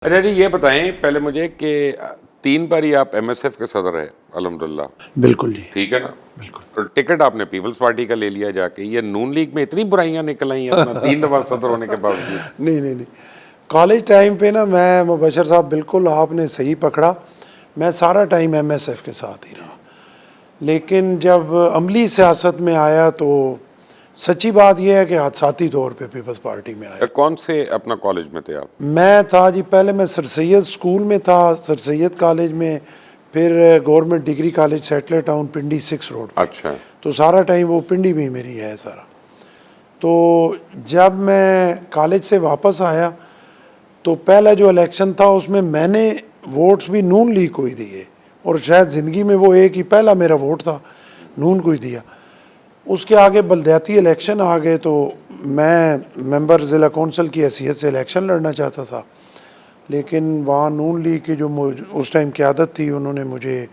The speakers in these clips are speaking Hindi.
अच्छा जी, ये बताएं पहले मुझे कि 3 बार ही आप एमएसएफ के सदर है अल्हम्दुलिल्लाह। बिल्कुल जी। ठीक है ना? बिल्कुल। और टिकट आपने पीपल्स पार्टी का ले लिया जाके। ये नून लीग में इतनी बुराइयां निकल आई अपना 3 दफा सदर होने के बावजूद। नहीं। कॉलेज टाइम पे ना मैं मुबशर साहब बिल्कुल आपने सही पकड़ा। मैं सारा टाइम एमएसएफ के साथ ही रहा, लेकिन जब अमली सियासत में आया तो सच्ची बात यह है कि हादसाती तौर पे पीपल्स पार्टी में आया। कौन से अपना कॉलेज में थे आप? मैं था जी, पहले मैं सर सैयद स्कूल में था, सर सैयद कॉलेज में, फिर government degree college settler town Pindi 6 road पे। अच्छा। तो सारा टाइम वो पिंडी में ही मेरी है सारा। तो जब मैं कॉलेज से वापस आया तो पहला जो इलेक्शन था उसमें मैंने वोट्स भी नून लीग को ही दिए, और शायद ज़िंदगी में वो एक ही पहला मेरा वोट था, नून को ही दिया। उसके आगे बलदियाती इलेक्शन आ गए तो मैं मेंबर ज़िला कौंसल की हैसियत से इलेक्शन लड़ना चाहता था, लेकिन वहाँ नून लीग की जो उस टाइम क़यादत थी उन्होंने मुझे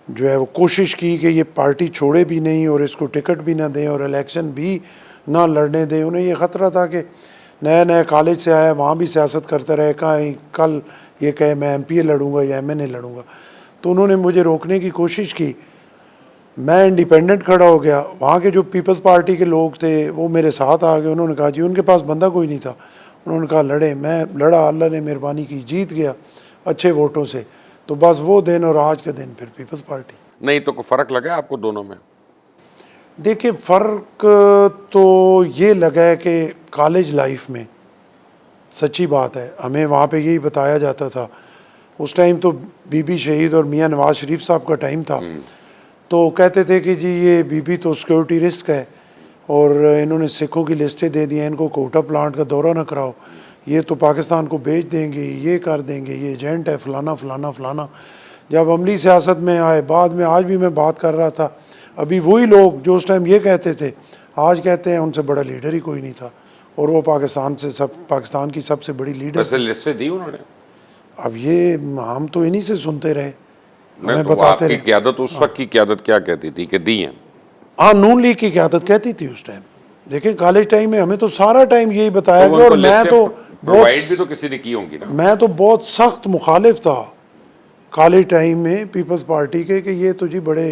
जो है वो कोशिश की कि ये पार्टी छोड़े भी नहीं और इसको टिकट भी ना दें और इलेक्शन भी ना लड़ने दें। उन्हें ये ख़तरा था कि नया नया कॉलेज से आया, वहाँ भी सियासत करता रहे, कहीं कल ये कहे मैं एमपीए लड़ूंगा या एमएनए लड़ूंगा। तो उन्होंने मुझे रोकने की कोशिश की। मैं इंडिपेंडेंट खड़ा हो गया। वहाँ के जो पीपल्स पार्टी के लोग थे वो मेरे साथ आ गए। उन्होंने कहा जी, उनके पास बंदा कोई नहीं था, उन्होंने कहा लड़े। मैं लड़ा, अल्लाह ने मेहरबानी की, जीत गया अच्छे वोटों से। तो बस वो दिन और आज का दिन फिर पीपल्स पार्टी। नहीं तो कोई फर्क लगा आपको दोनों में? देखिए, फ़र्क तो ये लगा है कि कॉलेज लाइफ में सच्ची बात है हमें वहाँ पे यही बताया जाता था। उस टाइम तो बीबी शहीद और मियाँ नवाज शरीफ साहब का टाइम था, तो कहते थे कि जी ये बीबी तो सिक्योरिटी रिस्क है और इन्होंने सिखों की लिस्टें दे दी हैं, इनको कोटा प्लांट का दौरा ना कराओ, ये तो पाकिस्तान को बेच देंगे, ये कर देंगे, ये एजेंट है, फ़लाना फ़लाना फ़लाना। जब अमली सियासत में आए, बाद में आज भी मैं बात कर रहा था, अभी वही लोग जो उस टाइम ये कहते थे आज कहते हैं उनसे बड़ा लीडर ही कोई नहीं था, और वो पाकिस्तान की सबसे बड़ी लीडर वैसे थी। लिस्टें दी उन्होंने? अब ये हम तो इन्हीं से सुनते रहे, मैं हमें तो बताते आपकी रहे। क़यादत उस वक्त की क़यादत क्या कहती थी कि दी हैं? हाँ, नून लीग की क़यादत कहती थी उस टाइम। देखिए कॉलेज टाइम में हमें तो सारा टाइम यही बताया तो गया, और उनको लिस्टें प्रोवाइड भी तो किसी ने की होंगी ना? मैं तो बहुत सख्त मुखालिफ था कॉलेज टाइम में पीपल्स पार्टी के कि ये तो जी बड़े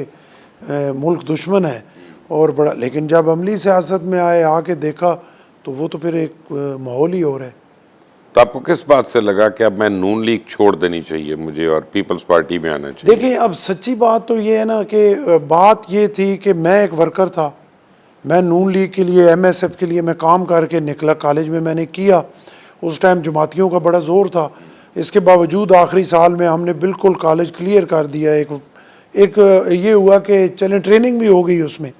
मुल्क दुश्मन है और बड़ा। लेकिन जब अमली सियासत में आए, आके देखा तो वो तो फिर एक माहौल ही और है। तो आपको किस बात से लगा कि अब मैं नून लीग छोड़ देनी चाहिए मुझे और पीपल्स पार्टी में आना चाहिए? देखिए, अब सच्ची बात तो ये है ना कि बात ये थी कि मैं एक वर्कर था, मैं नून लीग के लिए, एमएसएफ के लिए मैं काम करके निकला, कॉलेज में मैंने किया। उस टाइम जमातियों का बड़ा ज़ोर था, इसके बावजूद आखिरी साल में हमने बिल्कुल कॉलेज क्लियर कर दिया। एक ये हुआ कि चलें ट्रेनिंग भी हो गई उसमें।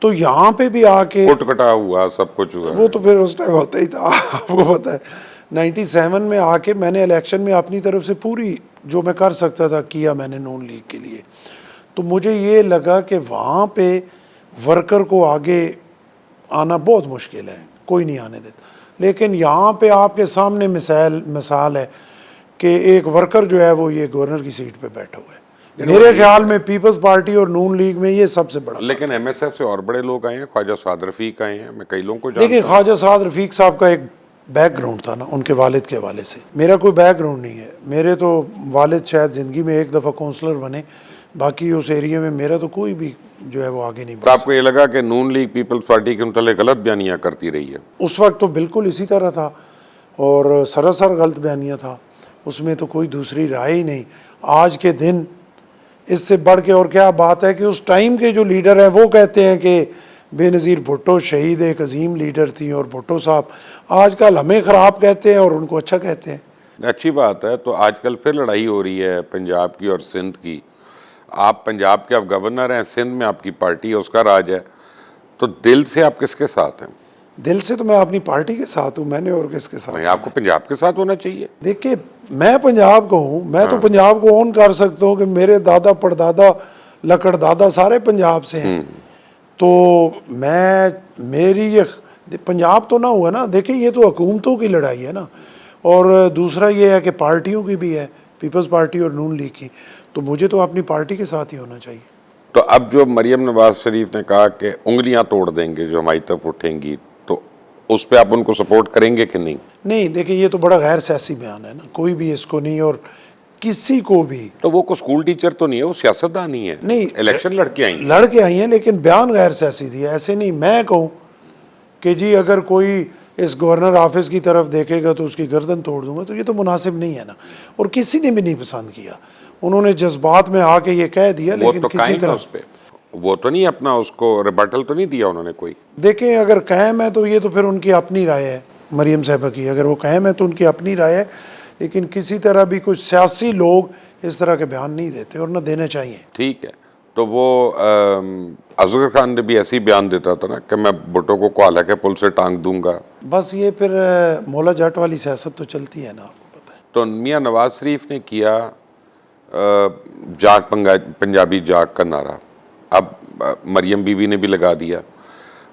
तो यहाँ पे भी आके कुट कटा हुआ, सब कुछ हुआ। वो तो फिर उस टाइम होता ही था आपको पता है। 97 में आके मैंने इलेक्शन में अपनी तरफ से पूरी जो मैं कर सकता था किया मैंने नून लीग के लिए। तो मुझे ये लगा कि वहाँ पे वर्कर को आगे आना बहुत मुश्किल है, कोई नहीं आने देता। लेकिन यहाँ पे आपके सामने मिसाल है कि एक वर्कर जो है वो ये गवर्नर की सीट पे बैठा हुआ है। मेरे ख्याल में पीपल्स पार्टी और नून लीग में ये सबसे बड़ा। लेकिन एमएसएफ से और बड़े लोग आए हैं, ख्वाजा साद रफीक आए हैं, मैं कई लोगों को जानता देखिए, हूं। ख्वाजा साद रफीक साहब का एक बैकग्राउंड था ना उनके वालिद के हवाले से। मेरा कोई बैकग्राउंड नहीं है। मेरे तो वालिद शायद ज़िंदगी में एक दफ़ा काउंसलर बने, बाकी उस एरिया में मेरा तो कोई भी जो है वो आगे नहीं तो बढ़ा। आपको ये लगा कि नून लीग पीपल्स पार्टी के मुतालिक गलत बयानियां करती रही है? उस वक्त तो बिल्कुल इसी तरह था और सरासर गलत बयानिया था, उसमें तो कोई दूसरी राय ही नहीं। आज के दिन इससे बढ़ के और क्या बात है कि उस टाइम के जो लीडर हैं वो कहते हैं कि बेनज़ीर भुट्टो शहीद एक अजीम लीडर थी, और भुट्टो साहब आजकल हमें ख़राब कहते हैं और उनको अच्छा कहते हैं। अच्छी बात है। तो आजकल फिर लड़ाई हो रही है पंजाब की और सिंध की। आप पंजाब के, आप गवर्नर हैं, सिंध में आपकी पार्टी है, उसका राज है, तो दिल से आप किसके साथ हैं? दिल से तो मैं अपनी पार्टी के साथ हूँ, मैंने और किसके साथ। नहीं, आपको पंजाब के साथ होना चाहिए। देखिए, मैं पंजाब का हूँ, मैं तो पंजाब को ओन कर सकता हूँ कि मेरे दादा परदादा लकड़दादा सारे पंजाब से हैं। तो मेरी ये पंजाब तो ना हुआ ना। देखिए, ये तो हुकूमतों की लड़ाई है ना, और दूसरा ये है कि पार्टियों की भी है, पीपल्स पार्टी और नून लीग की। तो मुझे तो अपनी पार्टी के साथ ही होना चाहिए। तो अब जो मरियम नवाज शरीफ ने कहा कि उंगलियां तोड़ देंगे जो हमारी तरफ उठेंगी, तो उस पर आप उनको सपोर्ट करेंगे कि नहीं? नहीं देखिए, ये तो बड़ा गैर सियासी बयान है ना, कोई भी इसको नहीं, और किसी को भी तो वो को स्कूल टीचर तो नहीं है, वो सियासतदान ही है, नहीं, इलेक्शन लड़के आई हैं। लड़के आई हैं, लेकिन बयान गैर सियासी दिया। ऐसे नहीं मैं कहूँ कि जी अगर कोई इस गवर्नर ऑफिस की तरफ देखेगा तो उसकी गर्दन तोड़ दूंगा, तो ये तो मुनासिब नहीं है ना, और किसी ने भी नहीं पसंद किया। उन्होंने जज्बात में आके ये कह दिया, वो लेकिन तो किसी कायम है तरह उस पे, वो तो नहीं अपना उसको रिबटल तो नहीं दिया उन्होंने कोई। देखें, अगर कायम है तो ये तो फिर उनकी अपनी राय है, मरियम साहिबा की। अगर वो कायम है तो उनकी अपनी राय है, लेकिन किसी तरह भी कुछ सियासी लोग इस तरह के बयान नहीं देते और न देने चाहिए। ठीक है, तो वो असगर खान ने भी ऐसे ही बयान देता था ना कि मैं भुट्टो को कोहाला के पुल से टांग दूंगा। बस ये फिर मौला जाट वाली सियासत तो चलती है ना, आपको पता है। तो मियाँ नवाज शरीफ ने किया पंजाबी जाग का नारा, अब मरियम बीबी ने भी लगा दिया।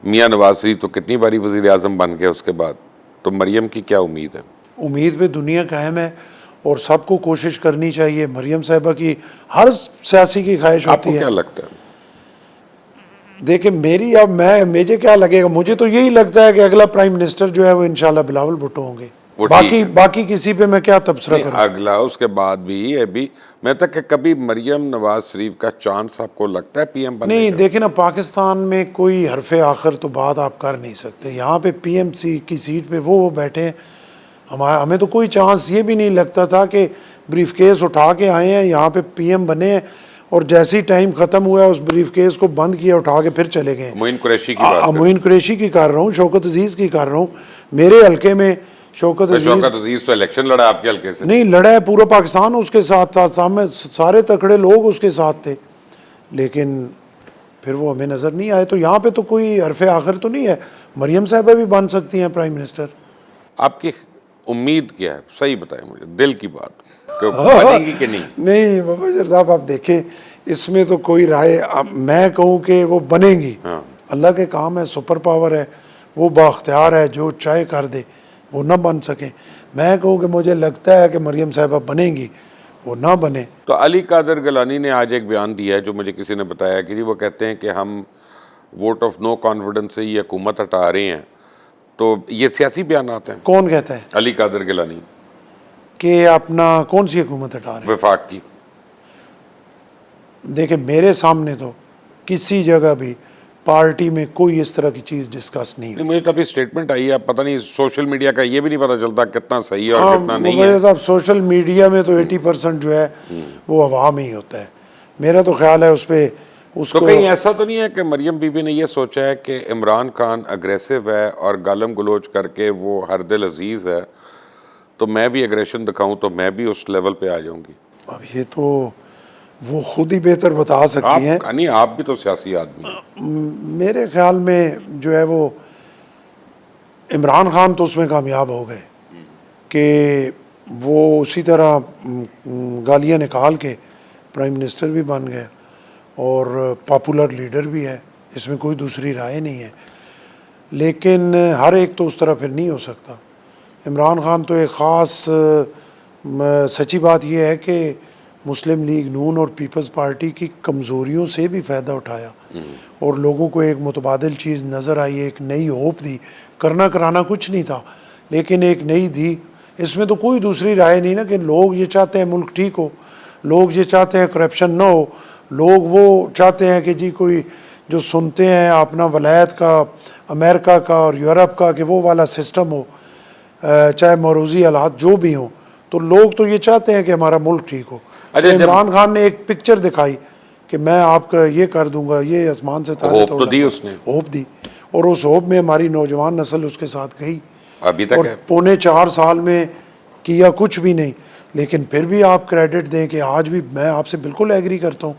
मियाँ नवाज शरीफ तो कितनी बारी वज़ीर आज़म बन गए उसके बाद, तो मरियम की क्या उम्मीद है? उम्मीद पे दुनिया कायम है और सबको कोशिश करनी चाहिए। मरियम साहिबा की हर सियासी की ख्वाहिश होती आपको है। क्या लगता है? देखिए मेरी, अब मुझे क्या लगेगा, मुझे तो यही लगता है कि अगला प्राइम मिनिस्टर जो है वो इंशाल्लाह बिलावल भुट्टो होंगे। वो ठीक है। बाकी किसी पे मैं क्या तबसरा नहीं, करूं। अगला उसके बाद भी अभी मैं तक कि कभी मरियम नवाज शरीफ का चांस आपको लगता है पीएम बनने नहीं का? देखिए ना, पाकिस्तान में कोई हरफे आखिर तो बात आप कर नहीं सकते। यहाँ पे पीएमसी की सीट पे वो बैठे हैं, हमें तो कोई चांस ये भी नहीं लगता था कि ब्रीफकेस उठा के आए हैं यहाँ पे पीएम बने हैं, और जैसे ही टाइम ख़त्म हुआ उस ब्रीफकेस को बंद किया, उठा के फिर चले गए। मोइन कुरैशी की बात मोइन कुरैशी की कर रहा हूँ, शौकत अजीज़ की कर रहा हूँ। मेरे हल्के में शौकत अजीज तो इलेक्शन लड़ा आपके हल्के से। नहीं लड़ा है, पूरा पाकिस्तान उसके साथ था, सामने सारे तकड़े लोग उसके साथ थे, लेकिन फिर वो हमें नज़र नहीं आए। तो यहाँ पे तो कोई हरफ आखिर तो नहीं है, मरियम साहिबा भी बन सकती हैं प्राइम मिनिस्टर। आपकी उम्मीद क्या है, सही बताएं मुझे, दिल की बात, कि बनेगी कि नहीं? नहीं मुबशर साहब, आप देखें इसमें तो कोई राय, मैं कहूँ कि वो बनेगी। हाँ। अल्लाह के काम है, सुपर पावर है, वो बाख्तियार है, जो चाहे कर दे, वो ना बन सके। मैं कहूँ कि मुझे लगता है कि मरियम साहिबा बनेंगी, वो ना बने। तो अली कादर गिलानी ने आज एक बयान दिया है, जो मुझे किसी ने बताया कि वो कहते हैं कि हम वोट ऑफ नो कॉन्फिडेंस से ये हुकूमत हटा रहे हैं। तो ये सियासी बयान आते हैं? कौन कहता है? अली कादर गिलानी। कि अपना कौन सी हुकूमत हटा रहे हैं? वफाक की। देखिए मेरे सामने तो किसी जगह भी पार्टी में कोई इस तरह की चीज़ डिस्कस नहीं हुई। मुझे तभी स्टेटमेंट आई है, पता नहीं सोशल मीडिया का ये भी नहीं पता चलता कितना सही है और कितना नहीं है। साहब सोशल मीडिया में तो 80% जो है वो अवाम ही होता है। मेरा तो ख्याल है उस पर उसको। तो कहीं ऐसा तो नहीं है कि मरियम बीबी ने ये सोचा है कि इमरान खान अग्रेसिव है और गालम गलोच करके वो हर दिल अजीज है, तो मैं भी एग्रेशन दिखाऊं तो मैं भी उस लेवल पे आ जाऊंगी? अब ये तो वो खुद ही बेहतर बता सकती हैं। नहीं, आप भी तो सियासी आदमी हैं। मेरे ख्याल में जो है वो इमरान खान तो उसमें कामयाब हो गए कि वो उसी तरह गालियाँ निकाल के प्राइम मिनिस्टर भी बन गए और पॉपुलर लीडर भी है, इसमें कोई दूसरी राय नहीं है। लेकिन हर एक तो उस तरह फिर नहीं हो सकता। इमरान खान तो एक ख़ास, सच्ची बात यह है कि मुस्लिम लीग नून और पीपल्स पार्टी की कमज़ोरियों से भी फ़ायदा उठाया और लोगों को एक मुतबादिल चीज़ नज़र आई, एक नई होप दी। करना कराना कुछ नहीं था, लेकिन एक नई दी। इसमें तो कोई दूसरी राय नहीं ना कि लोग ये चाहते हैं मुल्क ठीक हो, लोग ये चाहते हैं करप्शन ना हो, लोग वो चाहते हैं कि जी कोई जो सुनते हैं अपना वलायत का, अमेरिका का और यूरोप का, कि वो वाला सिस्टम हो, चाहे मौरूज़ी हालात जो भी हों। तो लोग तो ये चाहते हैं कि हमारा मुल्क ठीक हो। तो इमरान खान ने एक पिक्चर दिखाई कि मैं आपका ये कर दूंगा, ये आसमान से तारे होप तो दी उसने, होप दी, और उस होप में हमारी नौजवान नस्ल उसके साथ गई। अभी तक और है। पौने 4 साल में किया कुछ भी नहीं, लेकिन फिर भी आप क्रेडिट दें कि आज भी मैं आपसे बिल्कुल एग्री करता हूँ